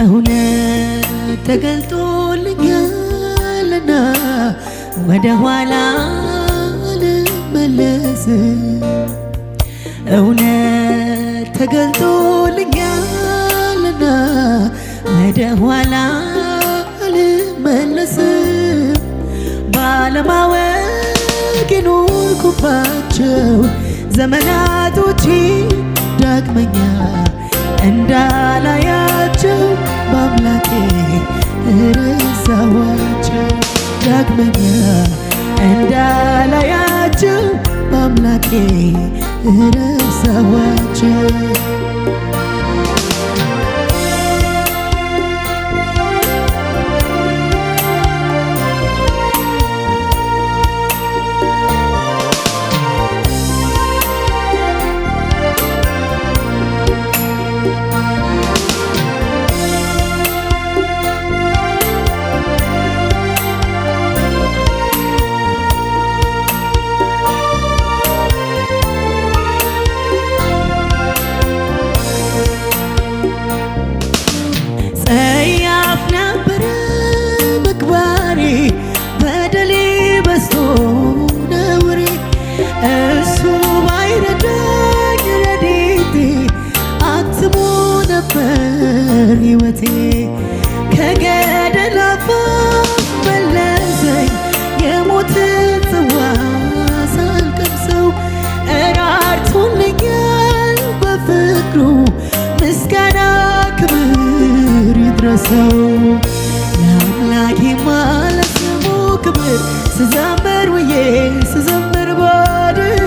እውነት ተገልጦልኛልና ወደ ኋላ አልመለስም። እውነት ተገልጦልኛልና ወደ ኋላ አልመለስም። ባለማወቅ የኖርኩባቸው ዘመናቶቼ ዳግመኛ እንዳላያቸው በአምላኬ ረሳኋቸው። ዳግመኛ እንዳላያቸው በአምላኬ ረሳኋቸው። ጸያፍ ነበረ ምግባሬ በደሌ በዝቶ ነውሬ። እሱ ባይረዳኝ ረድኤቴ አክትሞ ነበር ሕይወቴ። ከገደል አፋፍ መለሰኝ የሞትን ጽዋ ሳልቀምሰው። እራርቶልኛል በፍቅሩ ምስጋና ክብር ይድረሰው። ለአምላኬማ ለስሙ ክብር ስዘምር ውዬ ስዘምር ባድር።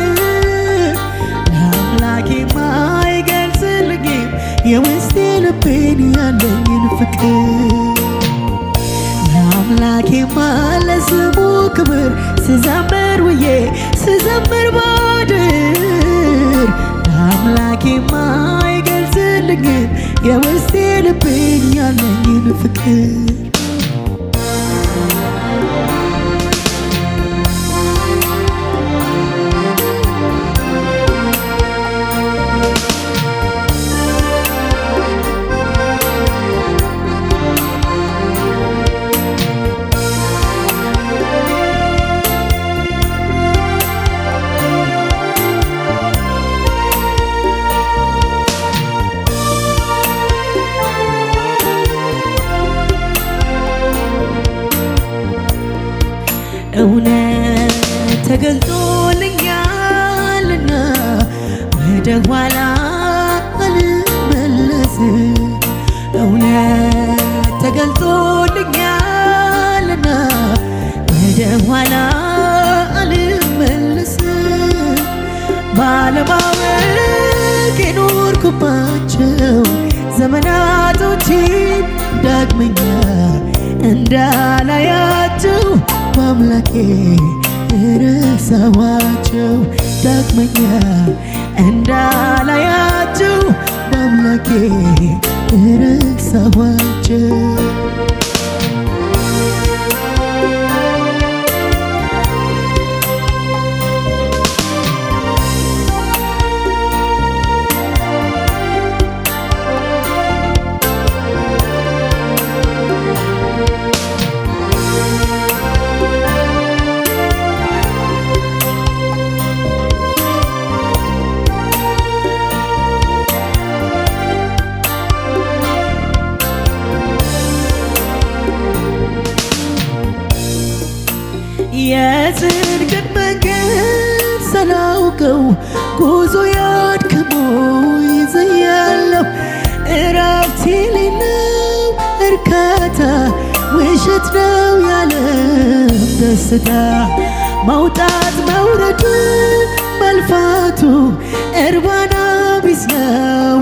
ለአምላኬማ አይገልጽልኝም የውስጤ ልቤን ያለኝን ፍቅር። ለአምላኬማ ለስሙ ክብር ስዘምር ውዬ ስዘምር ባድር። ለአምላኬማ አይገልጽልኝም የውስጤ ልቤን ያለኝን ፍቅር። እውነት ተገልጦልኛልና ወደ ኋላ አልመለስም። እውነት ተገልጦልኛልና ወደ ኋላ አልመለስም። ባለማወቅ የኖርኩባቸው ዘመናቶቼን ዳግመኛ እንዳላያቸው በአምላኬ ረሳኋቸው። ዳግመኛ እንዳላያቸው በአምላኬ ረሳኋቸው። የጽድቅን መንገድ ሳላውቀው ጉዞ ያድክሞኝ ይዘያለሁ። እረፍት የሌለው እርካታ ውሸት ነው ያለም ደስታ። መውጣት መውረዱ መልፋቱ እርባና ቢስ ነው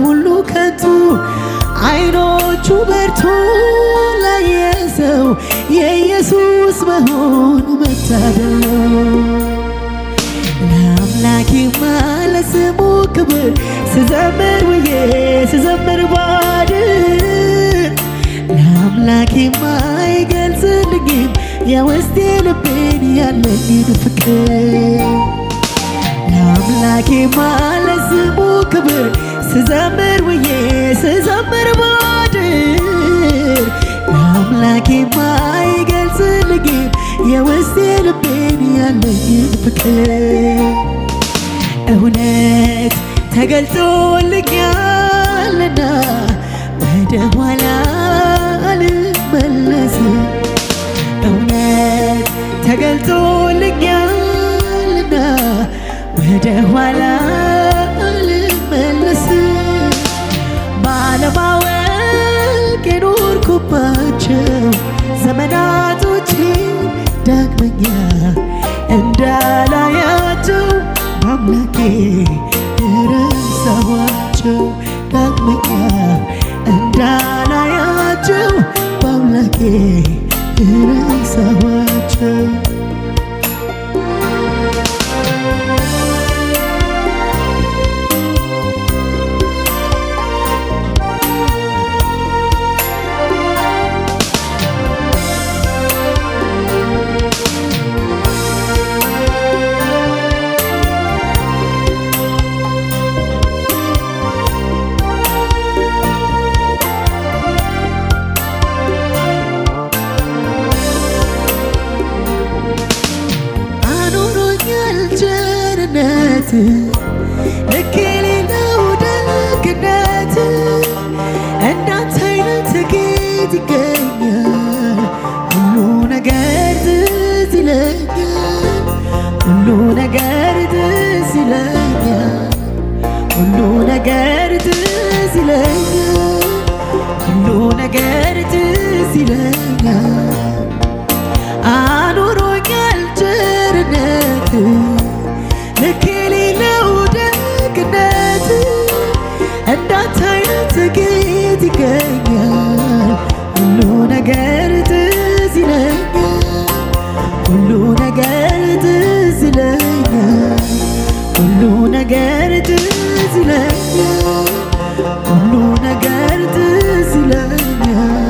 ሁሉ ከንቱ። አይኖቹ በርቶ ላየ ሰው የኢየሱስ መሆን መታደል ነው። ለአምላኬማ ለስሙ ክብር ስዘምር ውዬ ስዘምር ባድር። ለአምላኬማ አይገልጽልኝም የውስጤ ልቤን ያለኝን ፍቅር። ለአምላኬማ ለስሙ ክብር ስዘምር ውዬ ስዘምር ባድር። አምላኬ ማይገልጽልኝም የውስጤ ልቤን ያለኝን ፍቅር እውነት ተገልጦልኛልና ወደ ኋላ አልመለስም። እውነት ተገልጦልኛልና ወደ ኋላ አልመለስም። ባለማወቅ የኖርኩባቸው ዘመናቶቼ ዳግመኛ እንዳላያቸው በአምላኬ ረሳኋቸው። ዳግመኛ እንዳላያቸው በአምላኬ ረሳኋቸው። ልክ የሌለው ደግነት እንዳንተ አይነት ጌታ ይገኛል። ሁሉ ነገር ትዝ ይለኛል። ሁሉ ነገር ትዝ ይለኛል። ሁሉ ነገር ትዝ ይለኛል። ሁሉ ነገር ትዝ ይለኛል። አኑሮኛል ቸርነት ልክ የሌለው ደግነት እንዳንተ አይነት ጌታ ይገኛል። ሁሉ ነገር ትዝ ይለኛል። ሁሉ ነገር ትዝ ይለኛል። ሁሉ ነገር ትዝ ይለኛል። ሁሉ ነገር ትዝ ይለኛል።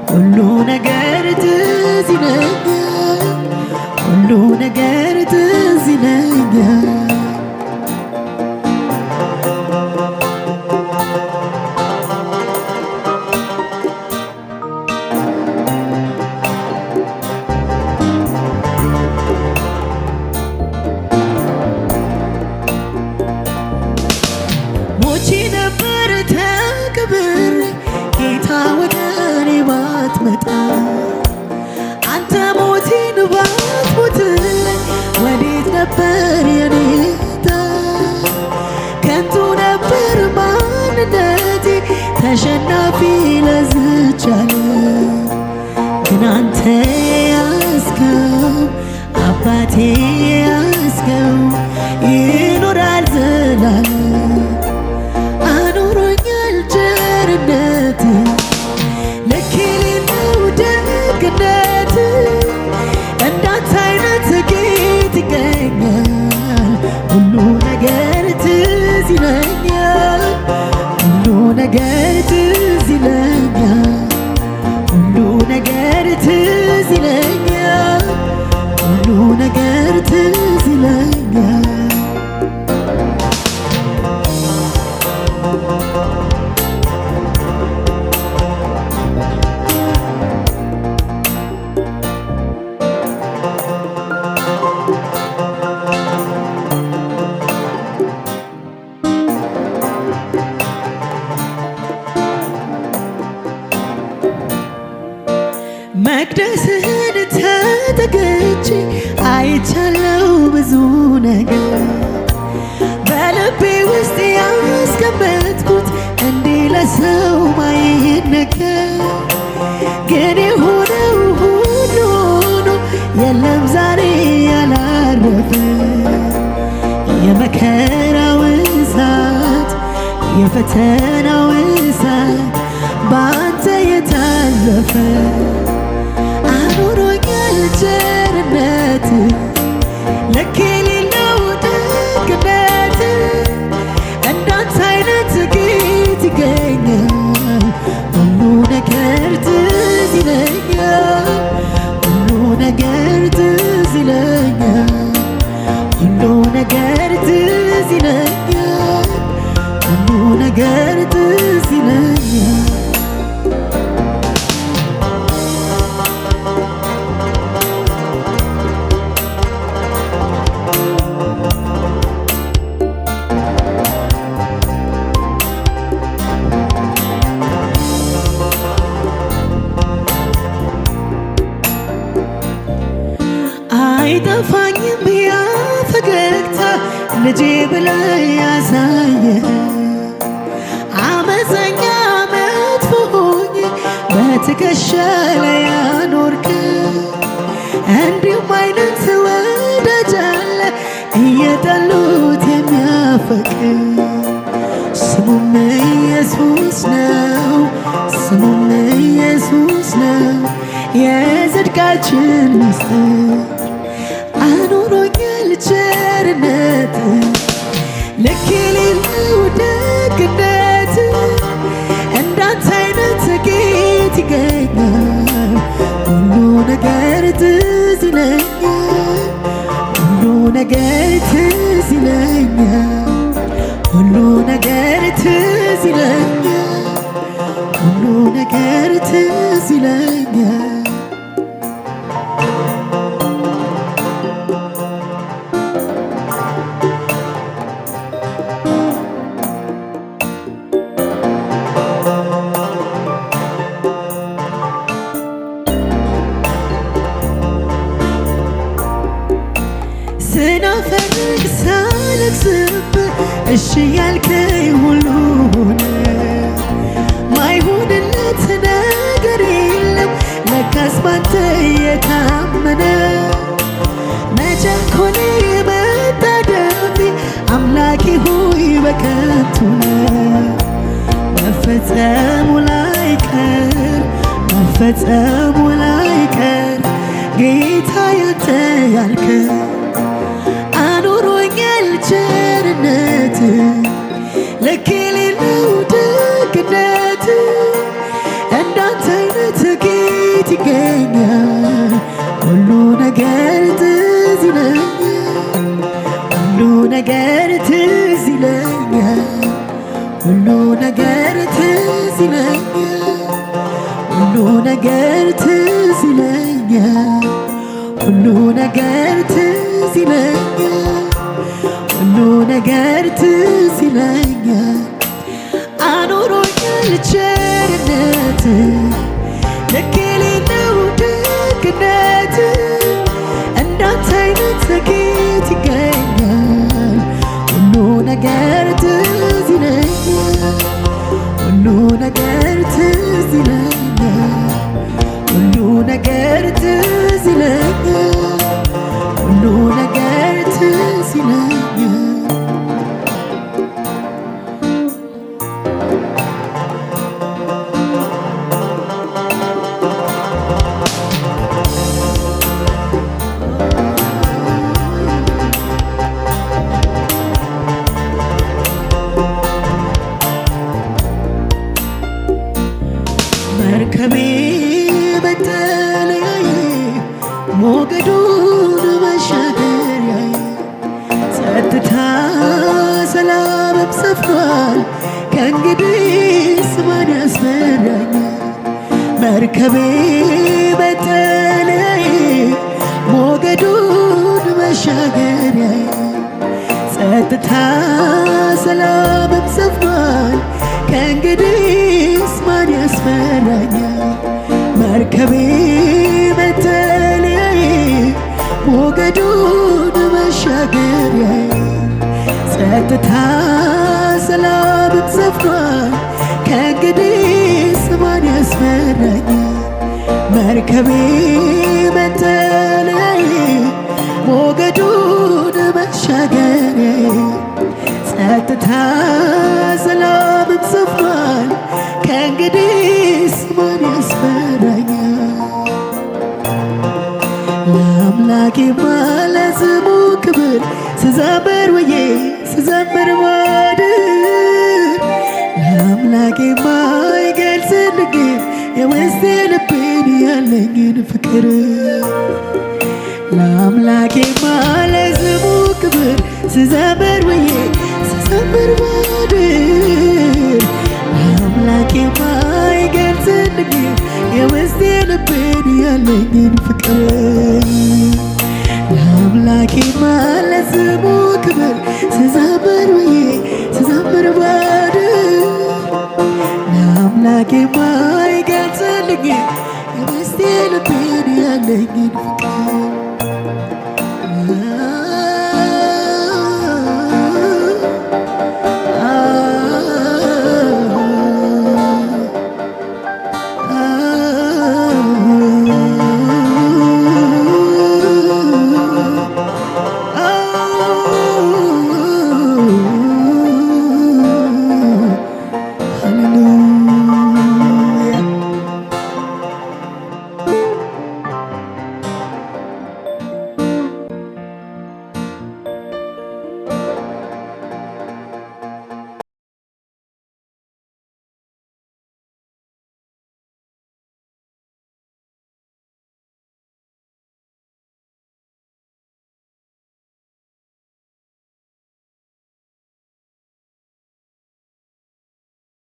ሁሉ ነገር ትዝ ይለኛል። ሁሉ ነገር ትዝ ይለኛል። ሞቼ ነበር ተቀብሬ ጌታ ወደ እኔ ባትመጣ አንተ ሞቴን ባትሞትልኝ ወዴት ነበር የኔ ዕጣ? ከንቱ ነበር ማንነቴ ተሸናፊ ለዝቻለሁ። ግን አንተ ያስከው አባቴ ያስከው ይኖራል ዘላለም። አኑሮኛል ቸርነት ልክ የሌለው ደግነት እንዳንተ አይነት ጌታ ይገኛል። ሁሉ ነገር ትዝ ይለኛል። ሁሉ ነገር ትዝ ይለኛል። ሁሉ ነገር ትዝ መቅደስህን ተጠግቼ አይቻለው ብዙ ነገር በልቤ ውስጥ ያስቀመጥኩት እንዲህ ለሰው ማይነገር ግን የሆነው ሁሉ ሆኖ የለም ዛሬ ያላረፈ የመከራው እሳት የፈተናው እሳት በአንተ የታለፈ አኑሮኛል ቸርነት ልክ የሌለው ደግነት እንዳንተ አይነት ጌታ ይገኛል ሁሉ ነገር ትዝ ይለኛል ሁሉ ነገር ትዝ ይለኛል ሁሉ ነገር ትዝ ይለኛል ሁሉ ነገር ትዝ ይለኛል አይጠፋኝም ያ ፈገግታ ልጄ ብለህ ያሳየህ አመፀኛ መጥፎ ሆኜ በትከሻ ላይ ያኖርክ እንዲሁም አይነት ወዳጅ አለ እየጠሉት የሚያፈቅር ስሙም ኢየሱስ ነው ስሙም ኢየሱስ ነው የጽድቃችን ምስጢር አኑሮኛል ቸርነት ልክ የሌለው ደግነት እንዳንተ አይነት ጌታ ይገኛል ሁሉ ነገር ትዝ ይለኛል ሁሉ ነገር ትዝ ይለኛል ሁሉ ነገር ትዝ ይለኛል ሁሉ ነገር ትዝ ይለኛል ስናፈቅ ሳለቅስብህ እሺ ያልከኝ ሁሉ ሆነ ማይሆንለት ነገር የለም ለካስ ባንተ የታመነ መቸኮሌ መታደፊ አምላኬ ሆይ በከንቱ ነው መፈጸሙ ላይቀር መፈጸሙ ላይቀር ጌታ ያንተ ያልከው አኑሮኛል ቸርነት ልክ የሌለው ደግነት እንዳንተ አይነት ጌታ ይገኛል ሁሉ ነገር ትዝ ይለኛል ሁሉ ነገር ትዝ ይለኛል ሁሉ ነገር ትዝ ይለኛል ሁሉ ነገር ትዝ ይለኛል ሁሉ ነገር ትዝ ይለኛል ሁሉ ነገር ትዝ ይለኛል አኑሮኛል ቸርነት ልክ የሌለው ደግነት እንዳንተ አይነት ጌታ ይገኛል ሁሉ ነገር ትዝ ይለኛል ሁሉ ነገር ትዝ ይለኛል ሁሉ ነገር ትዝ ይለኛል ሁሉ ነገር ትዝ ይለኛል መርከቤ መጠለያዬ ሞገዱን መሻገሪያዬ ጸጥታ ሰላምም ሰፍኗል ከእንግዲህስ ማን ያስፈራኛል መርከቤ መጠለያዬ ሞገዱን መሻገሪያዬ ጸጥታ ሰላምም ሰፍኗል ከእንግዲህስ ማን ያስፈራኛል መርከቤ ሞገዱን መሻገሪያዬ ጸጥታ ሰላምም ሰፍኗል ከእንግዲህስ ማን ያስፈራኛል መርከቤ መጠለያዬ ሞገዱን መሻገሪያዬ ጸጥታ ሰላምም ሰፍኗል ከእንግዲህስ ማን ያስፈራኛል ለአምላኬ ለስሙ ክብር ስዘምር ውዬ ስዘምር ማድር ለአምላኬ የማይገልጽልኝ የውስጤ ልቤን ያለኝን ፍቅር ለአምላኬ ለስሙ ክብር ስዘምር ውዬ ስዘምር ማድር ለአምላኬ የማይገልጽልኝ የውስጤ ልቤን ያለኝን ፍቅር ለአምላኬ ለስሙ ክብር ስዘምር ውዬ ስዘምር ማድር ለአምላኬ የማይገልጽልኝ የውስጤ ልቤን ያለኝን ፍቅር